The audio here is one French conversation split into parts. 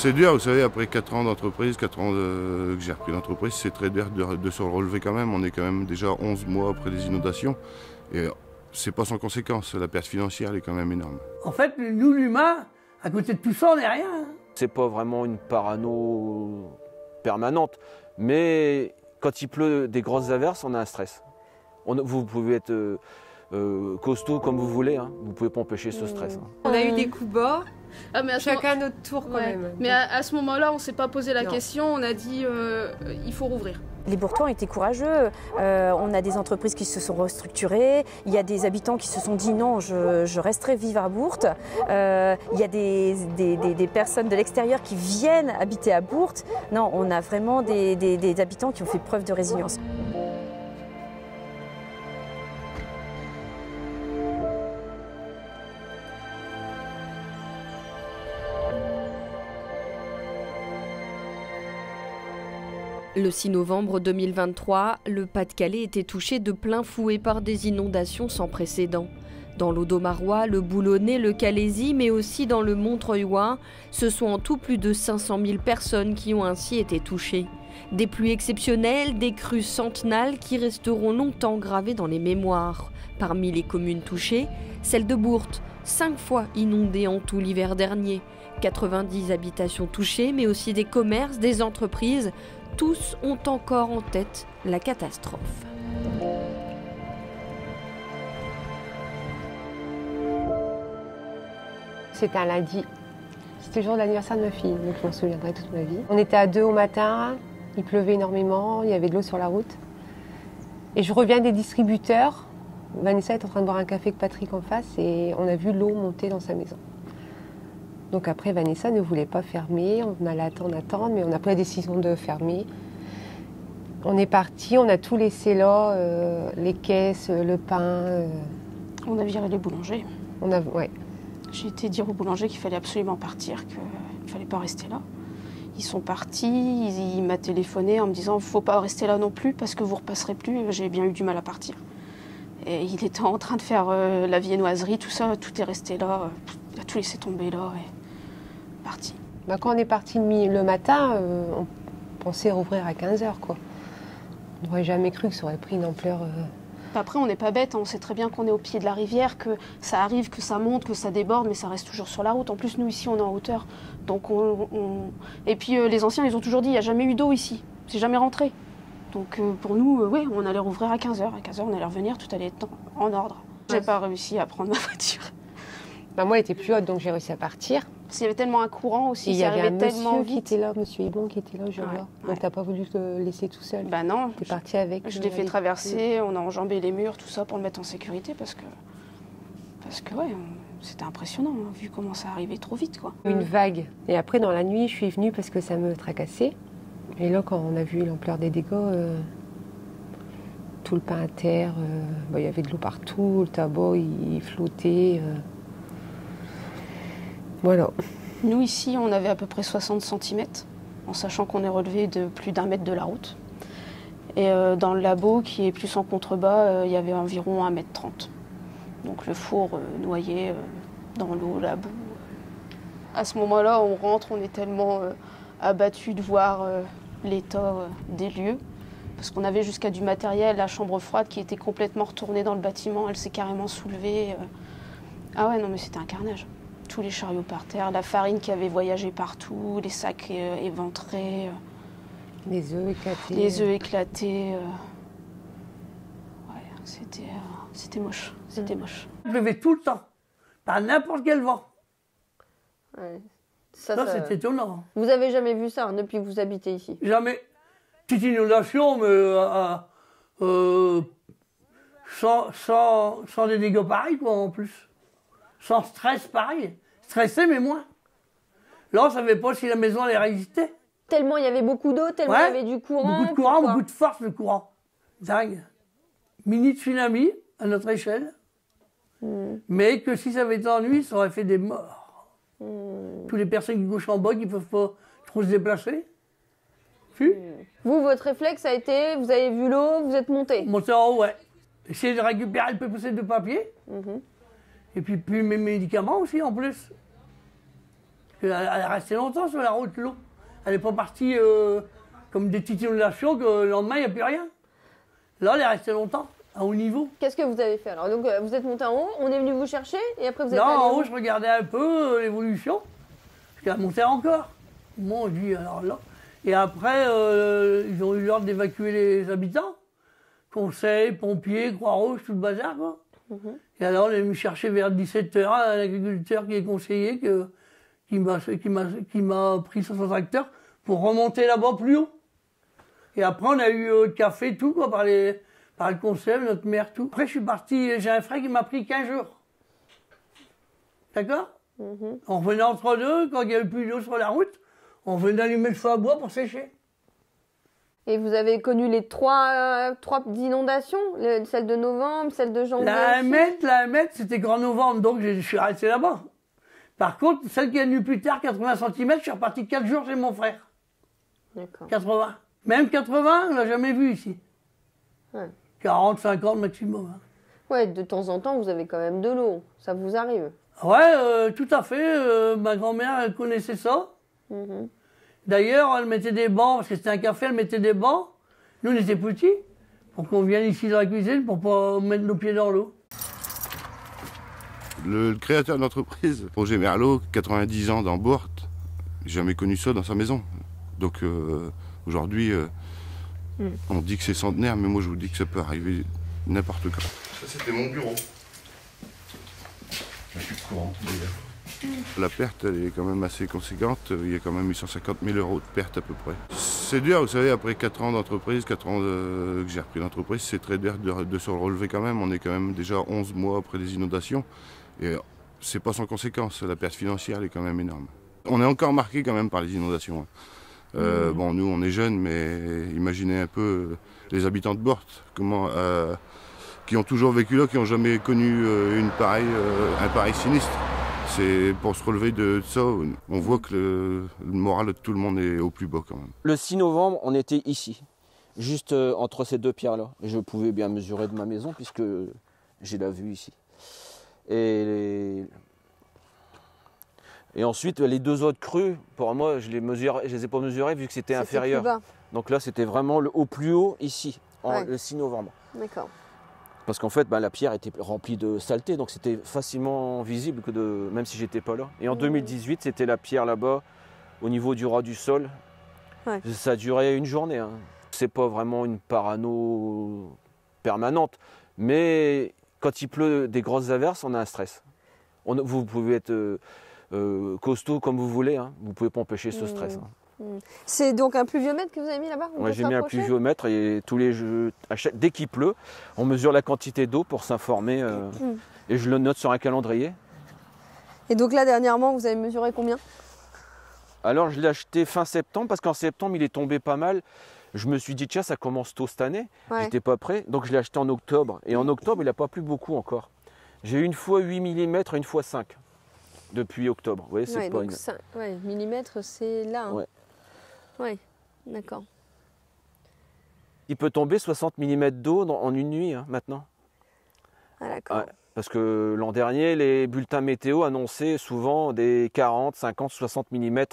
C'est dur, vous savez, après 4 ans d'entreprise, 4 ans que j'ai repris l'entreprise, c'est très dur de se relever quand même. On est quand même déjà 11 mois après les inondations. Et c'est pas sans conséquence, la perte financière elle est quand même énorme. En fait, nous, l'humain, à côté de tout ça, on n'est rien. C'est pas vraiment une parano permanente, mais quand il pleut des grosses averses, on a un stress. Vous pouvez être costaud comme vous voulez, hein. Vous pouvez pas empêcher ce stress. Hein. On a eu des coups bas, mais chacun notre tour quand même. Mais à ce moment-là, on ne s'est pas posé la question, on a dit il faut rouvrir. Les Bourtois ont été courageux, on a des entreprises qui se sont restructurées, il y a des habitants qui se sont dit non, je resterai vivre à Bourte, il y a des personnes de l'extérieur qui viennent habiter à Bourte. Non, on a vraiment des habitants qui ont fait preuve de résilience. Le 6 novembre 2023, le Pas-de-Calais était touché de plein fouet par des inondations sans précédent. Dans l'Audomarois, le Boulonnais, le Calaisis, mais aussi dans le Montreuilois, ce sont en tout plus de 500 000 personnes qui ont ainsi été touchées. Des pluies exceptionnelles, des crues centenales qui resteront longtemps gravées dans les mémoires. Parmi les communes touchées, celle de Bourte, 5 fois inondée en tout l'hiver dernier. 90 habitations touchées, mais aussi des commerces, des entreprises. Tous ont encore en tête la catastrophe. C'était un lundi. C'était le jour de l'anniversaire de ma fille, donc je m'en souviendrai toute ma vie. On était à 2 au matin, il pleuvait énormément, il y avait de l'eau sur la route. Et je reviens des distributeurs. Vanessa est en train de boire un café avec Patrick en face et on a vu l'eau monter dans sa maison. Donc après, Vanessa ne voulait pas fermer, on allait attendre, mais on a pris la décision de fermer. On est parti, on a tout laissé là, les caisses, le pain. On a viré les boulangers. Ouais. J'ai été dire aux boulangers qu'il fallait absolument partir, qu'il ne fallait pas rester là. Ils sont partis, il m'a téléphoné en me disant « faut pas rester là non plus parce que vous repasserez plus ». J'ai bien eu du mal à partir. Et il était en train de faire la viennoiserie, tout ça, tout est resté là. Il a tout laissé tomber là et parti. Quand on est parti le matin, on pensait rouvrir à 15h, quoi. On n'aurait jamais cru que ça aurait pris une ampleur... Après, on n'est pas bête, on sait très bien qu'on est au pied de la rivière, que ça arrive, que ça monte, que ça déborde, mais ça reste toujours sur la route. En plus, nous, ici, on est en hauteur. Donc Et puis, les anciens, ils ont toujours dit, il n'y a jamais eu d'eau ici. C'est jamais rentré. Donc, pour nous, oui, on allait rouvrir à 15h. À 15h, on allait revenir, tout allait être en ordre. J'ai pas réussi à prendre ma voiture. Moi, elle était plus haute, donc j'ai réussi à partir. Parce qu'il y avait tellement un courant aussi, il y avait un tellement monsieur qui était là, monsieur Hibon qui était là, je vois. Donc t'as pas voulu te laisser tout seul. Bah non. T'es parti avec. Je l'ai fait traverser, on a enjambé les murs, tout ça pour le mettre en sécurité parce que ouais, c'était impressionnant, hein, vu comment ça arrivait trop vite, quoi. Une vague. Et après, dans la nuit, je suis venue parce que ça me tracassait. Et là, quand on a vu l'ampleur des dégâts, tout le pain à terre, il y avait de l'eau partout, le tabac, il flottait. Voilà. Nous, ici, on avait à peu près 60 cm, en sachant qu'on est relevé de plus d'1 mètre de la route. Et dans le labo, qui est plus en contrebas, il y avait environ 1,30 m. Donc le four noyé dans l'eau, la boue. À ce moment-là, on rentre, on est tellement abattus de voir l'état des lieux. Parce qu'on avait jusqu'à du matériel, la chambre froide qui était complètement retournée dans le bâtiment, elle s'est carrément soulevée. Ah ouais, non mais c'était un carnage. Tous les chariots par terre, la farine qui avait voyagé partout, les sacs éventrés. Les œufs éclatés. Les œufs éclatés. Ouais, c'était moche. C'était moche. Il pleuvait tout le temps, par n'importe quel vent. Ouais. Ça, c'est étonnant. Vous avez jamais vu ça, hein, depuis que vous habitez ici? Jamais. Petite inondation, mais sans des dégâts pareils, quoi, en plus. Sans stress pareil. Stressé, mais moins. Là, on ne savait pas si la maison allait résister. Tellement il y avait beaucoup d'eau, tellement il y avait du courant. Beaucoup de courant, beaucoup de force, le courant. Dingue. Mini tsunami, à notre échelle. Mais que si ça avait été en nuit, ça aurait fait des morts. Toutes les personnes qui couchent en bas, qui ne peuvent pas trop se déplacer. Vous, votre réflexe a été, vous avez vu l'eau, vous êtes monté. Monté en haut, ouais. Essayer de récupérer le peu possible de papier. Et puis mes médicaments aussi, en plus. Elle est restée longtemps sur la route, l'eau. Elle n'est pas partie comme des petites inondations que le lendemain, il n'y a plus rien. Là, elle est restée longtemps, à haut niveau. Qu'est-ce que vous avez fait alors? Donc vous êtes monté en haut, on est venu vous chercher et après vous êtes Non, allé en où? haut, je regardais un peu l'évolution. Parce qu'elle montait encore. Moi, on dit, alors là. Et après, ils ont eu l'ordre d'évacuer les habitants. Conseil, pompiers, Croix-Rouge, tout le bazar, quoi. Et alors, on est venu chercher vers 17h un agriculteur qui est conseiller, qui m'a pris sur son tracteur pour remonter là-bas plus haut. Et après, on a eu le café, tout, quoi, par le conseil, notre maire, tout. Après, je suis parti, j'ai un frère qui m'a pris 15 jours. D'accord? On revenait entre deux, quand il n'y avait plus d'eau sur la route, on venait allumer le feu à bois pour sécher. Et vous avez connu les trois inondations, celle de novembre, celle de janvier. La 1 mètre, c'était grand novembre, donc je suis resté là-bas. Par contre, celle qui est venue plus tard, 80 cm, je suis reparti 4 jours chez mon frère. D'accord. 80. Même 80, on l'a jamais vu ici. Ouais. 40, 50 maximum. Hein. Ouais, de temps en temps, vous avez quand même de l'eau. Ça vous arrive. Ouais, tout à fait. Ma grand-mère, elle connaissait ça. D'ailleurs, elle mettait des bancs, parce que c'était un café, elle mettait des bancs. Nous, on était petits, pour qu'on vienne ici dans la cuisine, pour pas mettre nos pieds dans l'eau. Le créateur de l'entreprise, Roger Merlot, 90 ans dans Bourte, jamais connu ça dans sa maison. Donc aujourd'hui, on dit que c'est centenaire, mais moi je vous dis que ça peut arriver n'importe quand. Ça c'était mon bureau. Il n'y a plus de courant d'ailleurs. La perte elle est quand même assez conséquente, il y a quand même 850 000 € de perte à peu près. C'est dur, vous savez, après 4 ans d'entreprise, 4 ans que j'ai repris l'entreprise, c'est très dur de se relever quand même. On est quand même déjà 11 mois après les inondations. Et c'est pas sans conséquence, la perte financière elle est quand même énorme. On est encore marqué quand même par les inondations. Bon, nous on est jeunes, mais imaginez un peu les habitants de Bourte, qui ont toujours vécu là, qui n'ont jamais connu un pareil sinistre. C'est pour se relever de ça, on voit que le moral de tout le monde est au plus bas quand même. Le 6 novembre, on était ici, juste entre ces deux pierres-là. Je pouvais bien mesurer de ma maison puisque j'ai la vue ici. Et ensuite, les deux autres crues, pour moi, je les ai pas mesurées vu que c'était inférieur. Plus bas. Donc là, c'était vraiment au plus haut ici, le 6 novembre. D'accord. Parce qu'en fait, la pierre était remplie de saleté, donc c'était facilement visible, même si j'étais pas là. Et en 2018, c'était la pierre là-bas, au niveau du ras du sol. Ouais. Ça a duré une journée. Hein. C'est pas vraiment une parano permanente, mais quand il pleut des grosses averses, on a un stress. Vous pouvez être costaud comme vous voulez, hein. Vous ne pouvez pas empêcher ce stress. Hein. C'est donc un pluviomètre que vous avez mis là-bas? Ouais, j'ai mis un pluviomètre et dès qu'il pleut, on mesure la quantité d'eau pour s'informer et je le note sur un calendrier. Et donc là, dernièrement, vous avez mesuré combien? Alors je l'ai acheté fin septembre parce qu'en septembre, il est tombé pas mal. Je me suis dit, tiens, ça commence tôt cette année. Ouais. J'étais pas prêt, donc je l'ai acheté en octobre. Et en octobre, il n'a pas plu beaucoup encore. J'ai eu une fois 8 mm, une fois 5 depuis octobre. Vous voyez, c'est pas une... millimètres, c'est là. Hein. Ouais. Ouais, d'accord. Il peut tomber 60 mm d'eau en une nuit hein, maintenant. Ah d'accord. Ouais, parce que l'an dernier, les bulletins météo annonçaient souvent des 40, 50, 60 mm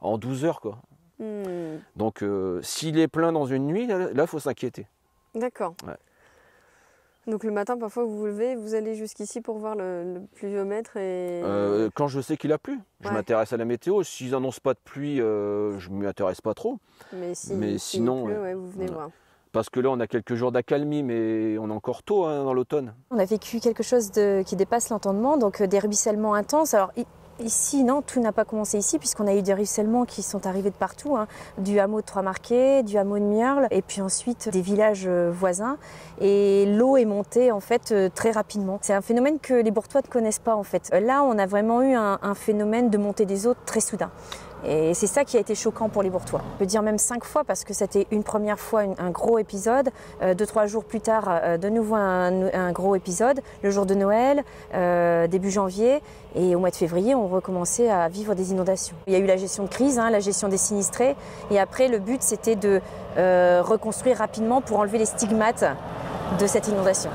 en 12 heures. Quoi. Donc s'il est plein dans une nuit, là, il faut s'inquiéter. D'accord. Ouais. Donc le matin, parfois, vous vous levez, vous allez jusqu'ici pour voir le pluviomètre et... Quand je sais qu'il a plu, je m'intéresse à la météo. S'ils n'annoncent pas de pluie, je ne m'y intéresse pas trop. Mais sinon, il pleut, vous venez voir. Parce que là, on a quelques jours d'accalmie, mais on est encore tôt hein, dans l'automne. On a vécu quelque chose qui dépasse l'entendement, donc des ruissellements intenses. Alors, ici, non, tout n'a pas commencé ici, puisqu'on a eu des ruissellements qui sont arrivés de partout, hein, du hameau de Trois-Marquets, du hameau de Mierle, et puis ensuite des villages voisins. Et l'eau est montée, en fait, très rapidement. C'est un phénomène que les Bourtois ne connaissent pas, en fait. Là, on a vraiment eu un phénomène de montée des eaux très soudain. Et c'est ça qui a été choquant pour les Bourtois. On peut dire même 5 fois parce que c'était une première fois un gros épisode. 2-3 jours plus tard, de nouveau un gros épisode. Le jour de Noël, début janvier. Et au mois de février, on recommençait à vivre des inondations. Il y a eu la gestion de crise, hein, la gestion des sinistrés. Et après, le but, c'était de reconstruire rapidement pour enlever les stigmates de cette inondation.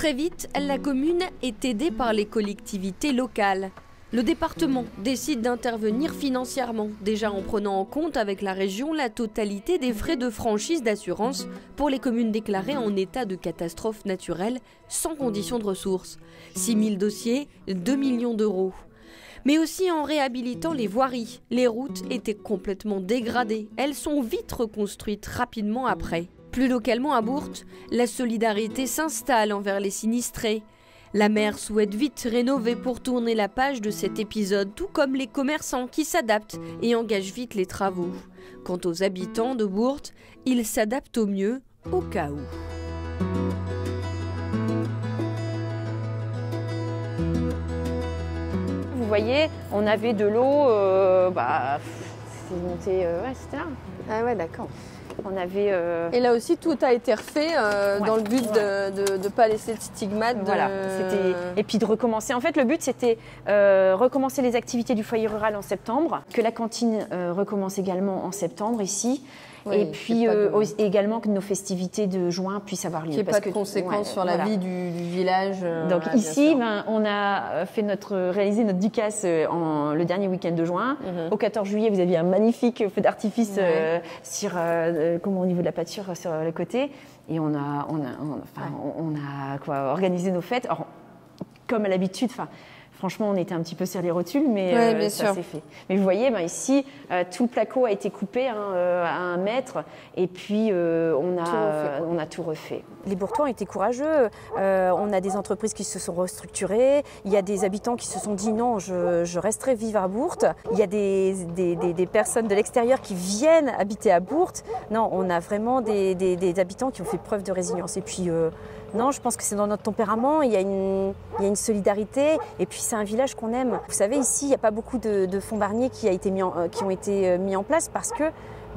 Très vite, la commune est aidée par les collectivités locales. Le département décide d'intervenir financièrement, déjà en prenant en compte avec la région la totalité des frais de franchise d'assurance pour les communes déclarées en état de catastrophe naturelle sans condition de ressources. 6 000 dossiers, 2 millions d'euros. Mais aussi en réhabilitant les voiries. Les routes étaient complètement dégradées. Elles sont vite reconstruites rapidement après. Plus localement à Bourte, la solidarité s'installe envers les sinistrés. La maire souhaite vite rénover pour tourner la page de cet épisode, tout comme les commerçants qui s'adaptent et engagent vite les travaux. Quant aux habitants de Bourte, ils s'adaptent au mieux au cas où. Vous voyez, on avait de l'eau, c'est monté, c'était là. Ah ouais, d'accord. On avait... Et là aussi, tout a été refait dans le but de ne pas laisser de stigmate. Voilà, et puis de recommencer. En fait, le but, c'était recommencer les activités du foyer rural en septembre, que la cantine recommence également en septembre ici. Oui, et puis également que nos festivités de juin puissent avoir lieu. Qu'il n'y ait pas de conséquences sur la vie du village. Donc ici, on a fait réalisé notre Ducasse le dernier week-end de juin. Au 14 juillet, vous aviez un magnifique feu d'artifice au niveau de la pâture sur le côté. Et on a organisé nos fêtes. Alors, comme à l'habitude, franchement, on était un petit peu sur les rotules, mais ça s'est fait. Mais vous voyez, ici, tout le placo a été coupé à 1 mètre, et puis on a tout refait. Les Bourtois ont été courageux. On a des entreprises qui se sont restructurées. Il y a des habitants qui se sont dit non, je resterai vivre à Bourte. Il y a des personnes de l'extérieur qui viennent habiter à Bourte. Non, on a vraiment des habitants qui ont fait preuve de résilience. Et puis, non, je pense que c'est dans notre tempérament. Il y a une solidarité. Et puis, c'est un village qu'on aime. Vous savez, ici, il n'y a pas beaucoup de fonds Barnier qui ont été mis en place parce que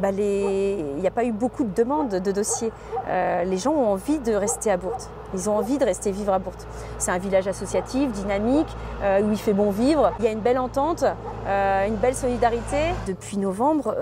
il n'y a pas eu beaucoup de demandes de dossiers. Les gens ont envie de rester à Bourte. Ils ont envie de rester vivre à Bourte. C'est un village associatif, dynamique, où il fait bon vivre. Il y a une belle entente, une belle solidarité. Depuis novembre,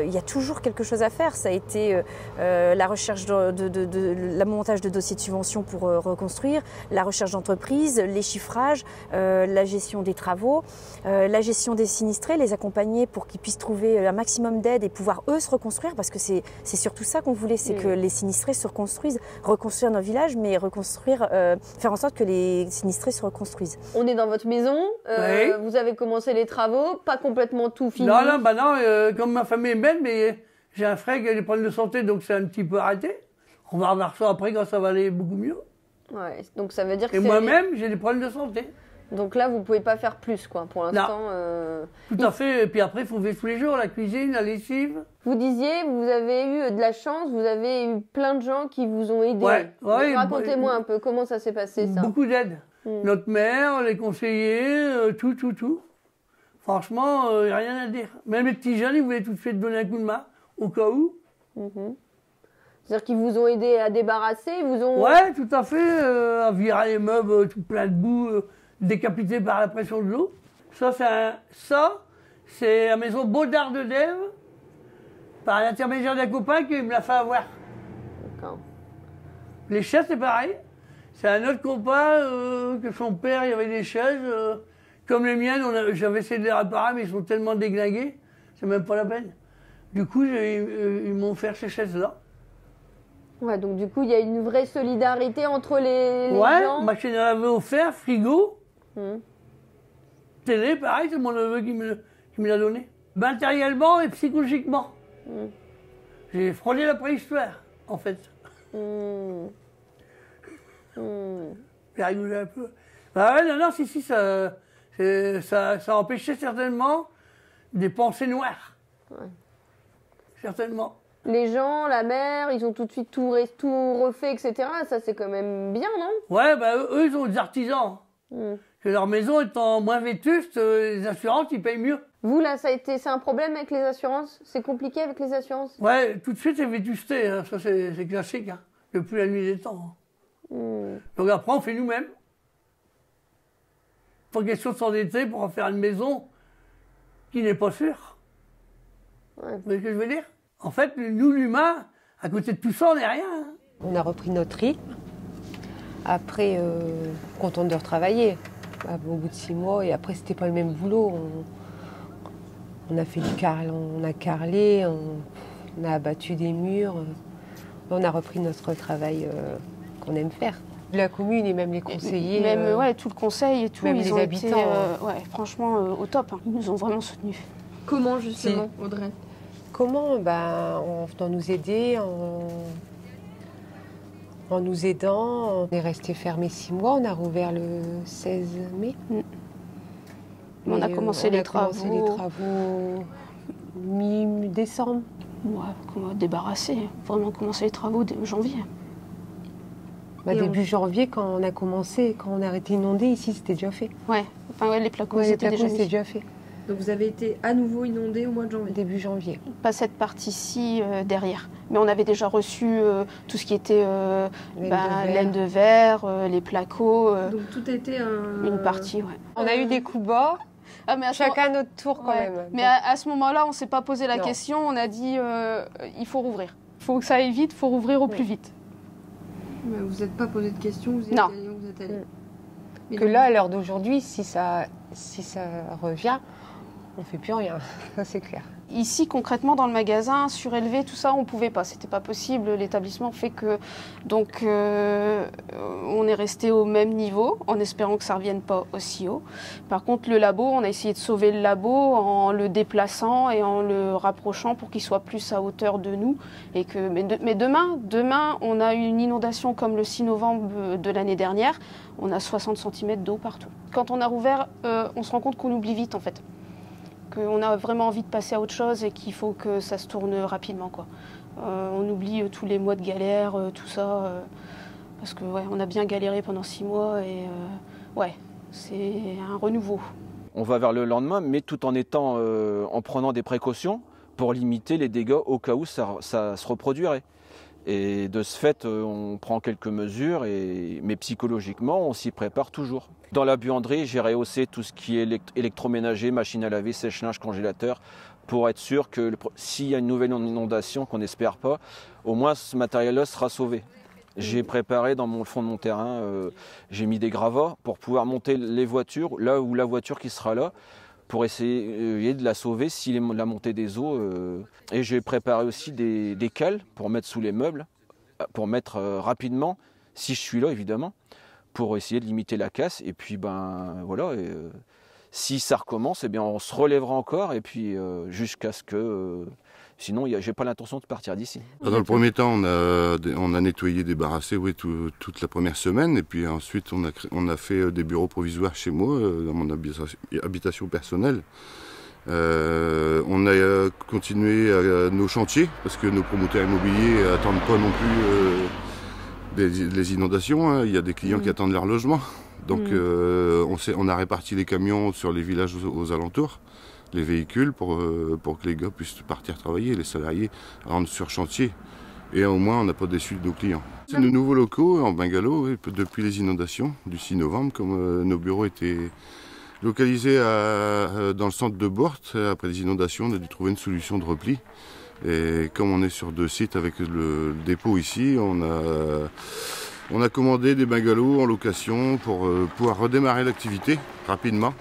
il y a toujours quelque chose à faire. Ça a été la recherche le montage de dossiers de subvention pour reconstruire, la recherche d'entreprise, les chiffrages, la gestion des travaux, la gestion des sinistrés, les accompagner pour qu'ils puissent trouver un maximum d'aide et pouvoir eux se reconstruire, parce que c'est surtout ça qu'on voulait, c'est que les sinistrés se reconstruisent, reconstruire nos villages, mais faire en sorte que les sinistrés se reconstruisent. On est dans votre maison, vous avez commencé les travaux, pas complètement tout fini. Non, comme ma famille est belle, mais j'ai un frère qui a des problèmes de santé, donc c'est un petit peu arrêté. On va revoir ça après quand ça va aller beaucoup mieux. Ouais, donc ça veut dire que et moi-même, j'ai des problèmes de santé. Donc là, vous ne pouvez pas faire plus, quoi, pour l'instant. Tout à fait. Et puis après, il faut faire tous les jours, la cuisine, la lessive. Vous disiez, vous avez eu de la chance, vous avez eu plein de gens qui vous ont aidé. Racontez-moi un peu, comment ça s'est passé, ça? Beaucoup d'aide. Notre maire, les conseillers, tout. Franchement, il n'y a rien à dire. Même les petits jeunes, ils voulaient tout de suite donner un coup de main, au cas où. C'est-à-dire qu'ils vous ont aidé à débarrasser, ils vous ont... Ouais, tout à fait. À virer les meubles, tout plein de boue, décapités par la pression de l'eau. Ça, c'est la maison Baudard de Dève, par l'intermédiaire d'un copain qui me l'a fait avoir. D'accord. Les chaises, c'est pareil. C'est un autre copain que son père, il y avait des chaises. Comme les miennes, j'avais essayé de les réparer, mais ils sont tellement déglingués, c'est même pas la peine. Du coup, ils m'ont offert ces chaises-là. Ouais, donc du coup, il y a une vraie solidarité entre les gens. Ouais, machine à laver offert, frigo. Télé, pareil, c'est mon neveu qui me l'a donné. Matériellement et psychologiquement. J'ai frôlé la préhistoire, en fait. J'ai rigolé un peu. Ça empêchait certainement des pensées noires. Ouais. Certainement. Les gens, la mer, ils ont tout de suite tout refait, etc. Ça, c'est quand même bien, non? Ouais, eux, ils ont des artisans. Que leur maison étant moins vétuste, les assurances, ils payent mieux. Vous, là, c'est un problème avec les assurances? C'est compliqué avec les assurances? Ouais, tout de suite, c'est vétusté. Hein. Ça, c'est classique. Hein. Depuis la nuit des temps. Donc après, on fait nous-mêmes. Pas question de s'endetter pour en faire une maison qui n'est pas sûre. Ouais. Vous voyez ce que je veux dire? En fait, nous, l'humain, à côté de tout ça, on n'est rien. Hein. On a repris notre rythme. Après, contente de retravailler. Au bout de 6 mois, et après, c'était pas le même boulot. On a fait on a carrelé, on a abattu des murs. On a repris notre travail qu'on aime faire. La commune et même les conseillers. Même tout le conseil et tout. Même ils les ont habitants. été, franchement, au top. Hein. Ils nous ont vraiment soutenus. Comment justement, Audrey? Comment? En venant nous aider, en nous aidant. On est resté fermé 6 mois, on a rouvert le 16 mai. On a commencé les travaux mi-décembre. On va débarrasser, vraiment commencer les travaux dès janvier. Début janvier, quand on a commencé, quand on a arrêté inondé, ici c'était déjà fait. Les placos c'était déjà fait. Donc vous avez été à nouveau inondé au mois de janvier? Début janvier. Pas cette partie-ci derrière. Mais on avait déjà reçu tout ce qui était laine de verre, les placos. Donc tout a été une partie, On a eu des coups bas. Chacun à notre tour quand même. Mais à ce moment-là, on ne s'est pas posé la question, on a dit il faut rouvrir. Il faut que ça aille vite, il faut rouvrir au plus vite. Mais vous n'êtes pas posé de questions, vous êtes allé où vous êtes allé. Que là, à l'heure d'aujourd'hui, si ça revient, on ne fait plus rien, ça c'est clair. Ici, concrètement, dans le magasin, surélevé, tout ça, on ne pouvait pas. C'était pas possible. L'établissement fait que... Donc, on est resté au même niveau, en espérant que ça ne revienne pas aussi haut. Par contre, le labo, on a essayé de sauver le labo en le déplaçant et en le rapprochant pour qu'il soit plus à hauteur de nous. Mais demain, on a eu une inondation comme le 6 novembre de l'année dernière. On a 60 cm d'eau partout. Quand on a rouvert, on se rend compte qu'on oublie vite, en fait. Qu'on a vraiment envie de passer à autre chose et qu'il faut que ça se tourne rapidement, quoi. On oublie tous les mois de galère, tout ça, parce que on a bien galéré pendant 6 mois et c'est un renouveau. On va vers le lendemain, mais tout en prenant des précautions pour limiter les dégâts au cas où ça se reproduirait. Et de ce fait, on prend quelques mesures, mais psychologiquement, on s'y prépare toujours. Dans la buanderie, j'ai rehaussé tout ce qui est électroménager, machine à laver, sèche-linge, congélateur, pour être sûr que s'il y a une nouvelle inondation, qu'on n'espère pas, au moins ce matériel-là sera sauvé. J'ai préparé dans le fond de mon terrain, j'ai mis des gravats pour pouvoir monter les voitures, là où la voiture qui sera là, pour essayer de la sauver si la montée des eaux. Et j'ai préparé aussi des cales pour mettre sous les meubles, pour mettre rapidement, si je suis là évidemment, pour essayer de limiter la casse. Et puis si ça recommence, on se relèvera encore et puis jusqu'à ce que... sinon, j'ai pas l'intention de partir d'ici. Dans le premier temps, on a nettoyé, débarrassé toute la première semaine. Et puis ensuite, on a fait des bureaux provisoires chez moi, dans mon habitation personnelle. On a continué nos chantiers, parce que nos promoteurs immobiliers n'attendent pas non plus les inondations. Hein. Il y a des clients qui attendent leur logement. Donc on a réparti les camions sur les villages aux alentours, les véhicules pour que les gars puissent partir travailler, les salariés rentrent sur chantier. Et au moins on n'a pas déçu nos clients. C'est nos nouveaux locaux en bungalow depuis les inondations du 6 novembre, comme nos bureaux étaient localisés dans le centre de Bortes. Après les inondations, on a dû trouver une solution de repli. Et comme on est sur 2 sites avec le dépôt ici, on a commandé des bungalows en location pour pouvoir redémarrer l'activité rapidement.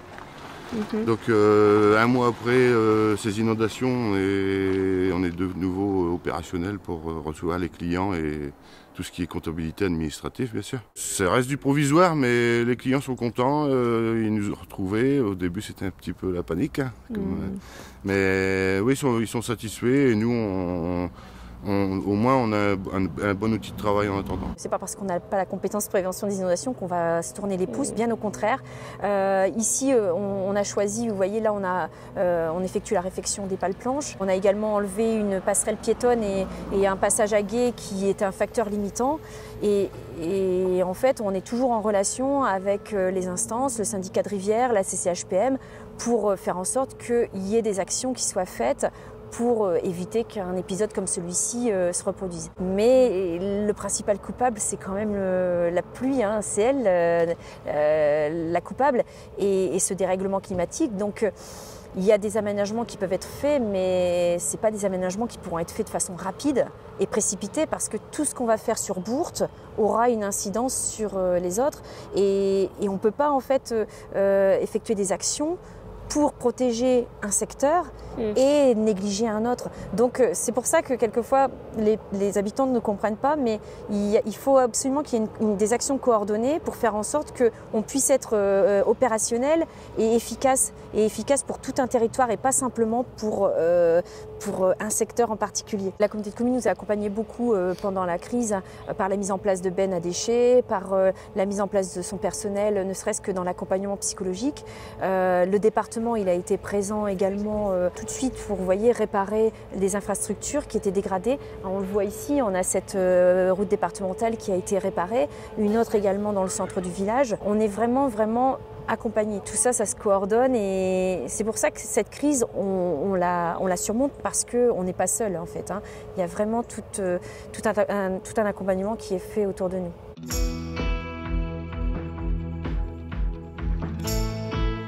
Donc 1 mois après ces inondations, on est de nouveau opérationnel pour recevoir les clients et tout ce qui est comptabilité administrative, bien sûr. Ça reste du provisoire, mais les clients sont contents, ils nous ont retrouvés. Au début, c'était un petit peu la panique, hein, mais oui, ils sont satisfaits et nous, au moins, on a un bon outil de travail en attendant. C'est pas parce qu'on n'a pas la compétence prévention des inondations qu'on va se tourner les pouces, bien au contraire. Ici, on a choisi, vous voyez, là, on effectue la réfection des pales planches. On a également enlevé une passerelle piétonne et un passage à gué qui est un facteur limitant. Et en fait, on est toujours en relation avec les instances, le syndicat de rivière, la CCHPM, pour faire en sorte qu'il y ait des actions qui soient faites pour éviter qu'un épisode comme celui-ci se reproduise. Mais le principal coupable, c'est quand même la pluie, hein, c'est elle la coupable, et ce dérèglement climatique. Donc Il y a des aménagements qui peuvent être faits, mais ce n'est pas des aménagements qui pourront être faits de façon rapide et précipitée, parce que tout ce qu'on va faire sur Bourte aura une incidence sur les autres. Et on ne peut pas en fait effectuer des actions pour protéger un secteur et négliger un autre. Donc c'est pour ça que quelquefois les habitants ne comprennent pas, mais il faut absolument qu'il y ait des actions coordonnées pour faire en sorte qu'on puisse être opérationnel et efficace pour tout un territoire et pas simplement pour un secteur en particulier. La communauté de communes nous a accompagnés beaucoup pendant la crise par la mise en place de bennes à déchets, par la mise en place de son personnel, ne serait-ce que dans l'accompagnement psychologique. Le département il a été présent également tout de suite pour, vous voyez, réparer les infrastructures qui étaient dégradées. On le voit ici, on a cette route départementale qui a été réparée, une autre également dans le centre du village. On est vraiment accompagnés. Tout ça, ça se coordonne et c'est pour ça que cette crise, on la surmonte parce qu'on n'est pas seul en fait. Il y a vraiment tout un accompagnement qui est fait autour de nous.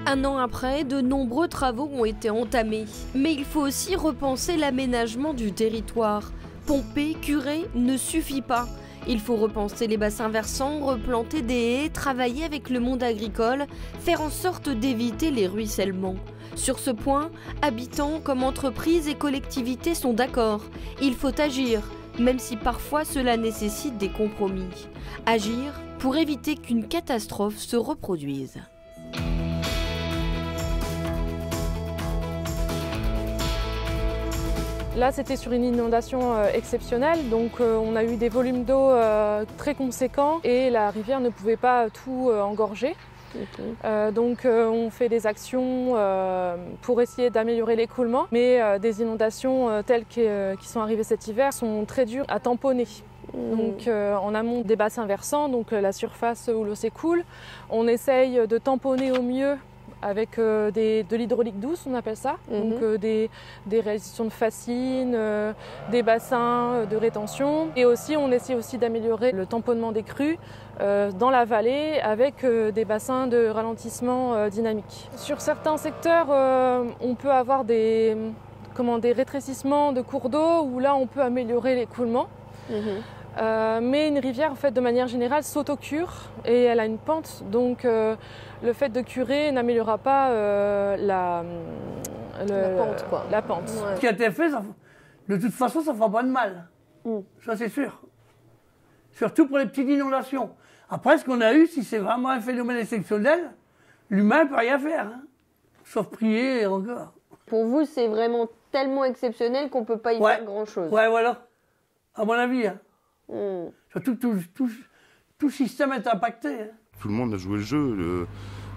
Un an après, de nombreux travaux ont été entamés. Mais il faut aussi repenser l'aménagement du territoire. Pomper, curer ne suffit pas. Il faut repenser les bassins versants, replanter des haies, travailler avec le monde agricole, faire en sorte d'éviter les ruissellements. Sur ce point, habitants comme entreprises et collectivités sont d'accord. Il faut agir, même si parfois cela nécessite des compromis. Agir pour éviter qu'une catastrophe se reproduise. Là, c'était sur une inondation exceptionnelle, donc on a eu des volumes d'eau très conséquents et la rivière ne pouvait pas tout engorger. Donc on fait des actions pour essayer d'améliorer l'écoulement, mais des inondations telles qui sont arrivées cet hiver sont très dures à tamponner. Donc en amont des bassins versants, donc la surface où l'eau s'écoule, on essaye de tamponner au mieux avec de l'hydraulique douce, on appelle ça, donc des réalisations de fascines, des bassins de rétention. Et aussi, on essaie aussi d'améliorer le tamponnement des crues dans la vallée avec des bassins de ralentissement dynamique. Sur certains secteurs, on peut avoir des rétrécissements de cours d'eau où là, on peut améliorer l'écoulement. Mais une rivière, en fait, de manière générale, s'autocure et elle a une pente, donc le fait de curer n'améliorera pas la pente, quoi. La pente. Ouais. Ce qui a été fait, de toute façon, ça ne fera pas de mal. Ça, c'est sûr. Surtout pour les petites inondations. Après, ce qu'on a eu, si c'est vraiment un phénomène exceptionnel, l'humain ne peut rien faire. Sauf prier et encore. Pour vous, c'est vraiment tellement exceptionnel qu'on ne peut pas y faire grand-chose. Ouais, voilà. À mon avis. Surtout que tout système est impacté. Tout le monde a joué le jeu,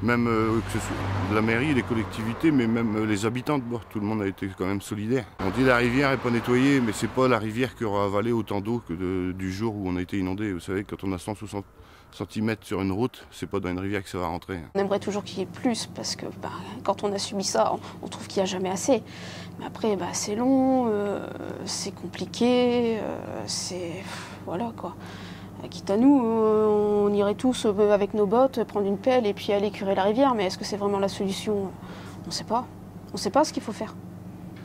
même que ce soit la mairie, les collectivités, mais même les habitants de Bourte, tout le monde a été quand même solidaire. On dit la rivière n'est pas nettoyée, mais c'est pas la rivière qui aura avalé autant d'eau que du jour où on a été inondé. Vous savez, quand on a 160 cm sur une route, c'est pas dans une rivière que ça va rentrer. On aimerait toujours qu'il y ait plus, parce que quand on a subi ça, on trouve qu'il n'y a jamais assez. Mais après, c'est long, c'est compliqué, voilà quoi. Quitte à nous, on irait tous avec nos bottes, prendre une pelle et puis aller curer la rivière, mais est-ce que c'est vraiment la solution? On ne sait pas. On ne sait pas ce qu'il faut faire.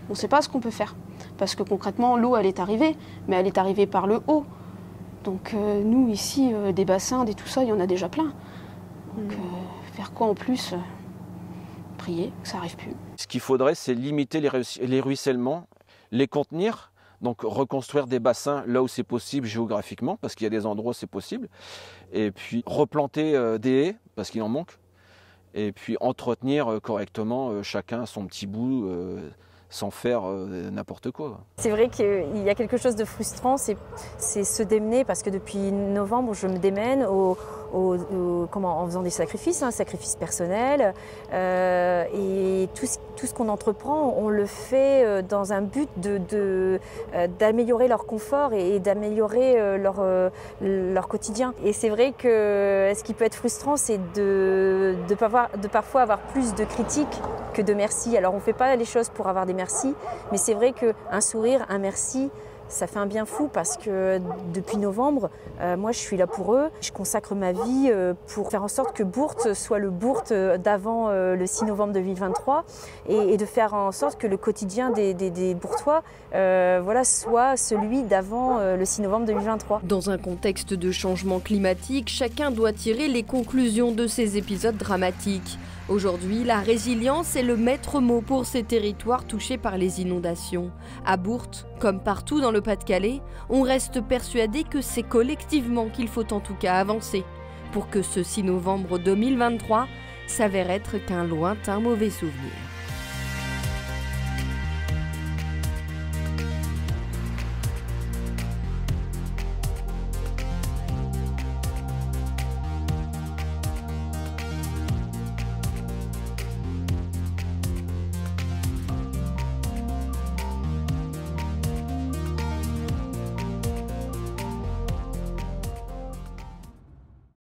On ne sait pas ce qu'on peut faire. Parce que concrètement, l'eau, elle est arrivée, mais elle est arrivée par le haut. Donc nous, ici, des bassins, tout ça, il y en a déjà plein. Donc faire quoi en plus? Prier que ça n'arrive plus. Ce qu'il faudrait, c'est limiter les ruissellements, les contenir. Donc reconstruire des bassins là où c'est possible géographiquement, parce qu'il y a des endroits où c'est possible. Et puis replanter des haies, parce qu'il en manque. Et puis entretenir correctement chacun son petit bout, sans faire n'importe quoi. C'est vrai qu'il y a quelque chose de frustrant, c'est se démener, parce que depuis novembre, je me démène en faisant des sacrifices, sacrifices personnels. Et tout ce qu'on entreprend, on le fait dans un but d'améliorer leur confort et d'améliorer leur quotidien. Et c'est vrai que ce qui peut être frustrant, c'est de parfois avoir plus de critiques que de merci. Alors on ne fait pas les choses pour avoir des merci, mais c'est vrai qu'un sourire, un merci, Ça fait un bien fou parce que depuis novembre, moi je suis là pour eux. Je consacre ma vie pour faire en sorte que Bourte soit le Bourte d'avant le 6 novembre 2023 et de faire en sorte que le quotidien des Bourtois soit celui d'avant le 6 novembre 2023. Dans un contexte de changement climatique, chacun doit tirer les conclusions de ces épisodes dramatiques. Aujourd'hui, la résilience est le maître mot pour ces territoires touchés par les inondations. À Bourte, comme partout dans le Pas-de-Calais, on reste persuadé que c'est collectivement qu'il faut en tout cas avancer pour que ce 6 novembre 2023 s'avère être qu'un lointain mauvais souvenir.